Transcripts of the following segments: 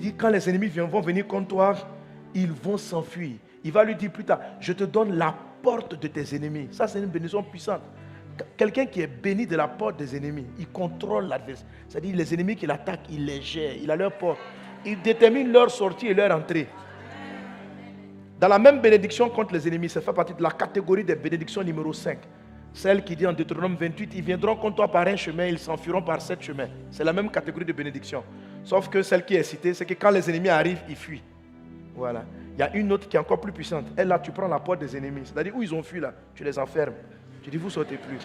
dit, quand les ennemis vont venir contre toi, ils vont s'enfuir. Il va lui dire plus tard, je te donne la porte de tes ennemis. Ça, c'est une bénédiction puissante. Quelqu'un qui est béni de la porte des ennemis, il contrôle l'adversaire. C'est-à-dire les ennemis qui l'attaquent, il les gère, il a leur porte. Il détermine leur sortie et leur entrée. Dans la même bénédiction contre les ennemis, ça fait partie de la catégorie des bénédictions numéro 5. Celle qui dit en Deutéronome 28, ils viendront contre toi par un chemin, ils s'enfuiront par 7 chemins. C'est la même catégorie de bénédiction. Sauf que celle qui est citée, c'est que quand les ennemis arrivent, ils fuient. Voilà. Il y a une autre qui est encore plus puissante. Elle, là, tu prends la porte des ennemis. C'est-à-dire où ils ont fui, là, tu les enfermes. Tu dis, vous ne sortez plus.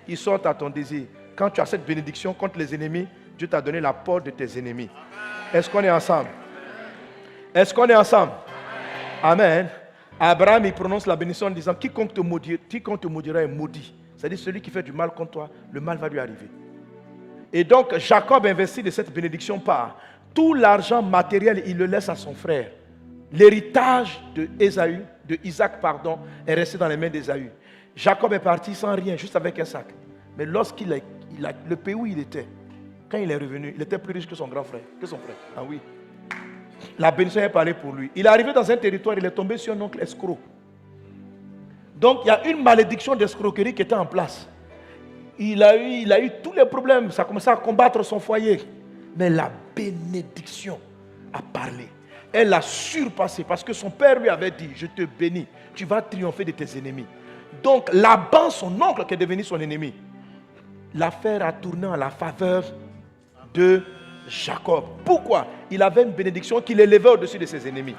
Ils sortent à ton désir. Quand tu as cette bénédiction contre les ennemis, Dieu t'a donné la porte de tes ennemis. Est-ce qu'on est ensemble? Est-ce qu'on est ensemble? Amen. Abraham, il prononce la bénédiction en disant, quiconque te maudira est maudit. C'est-à-dire celui qui fait du mal contre toi, le mal va lui arriver. Et donc, Jacob investit de cette bénédiction par tout l'argent matériel, il le laisse à son frère. L'héritage de Isaac, est resté dans les mains d'Ésaü. Jacob est parti sans rien, juste avec un sac. Mais lorsqu'il le pays où il était, quand il est revenu, il était plus riche que son grand frère, que son frère. Ah oui. La bénédiction est parlée pour lui. Il est arrivé dans un territoire, il est tombé sur un oncle escroc. Donc il y a une malédiction d'escroquerie qui était en place. Il a eu tous les problèmes, ça a commencé à combattre son foyer. Mais la bénédiction a parlé. Elle l'a surpassé parce que son père lui avait dit, je te bénis, tu vas triompher de tes ennemis. Donc Laban, son oncle qui est devenu son ennemi, l'affaire a tourné en la faveur de Jacob. Pourquoi? Il avait une bénédiction qui l'élevait au-dessus de ses ennemis.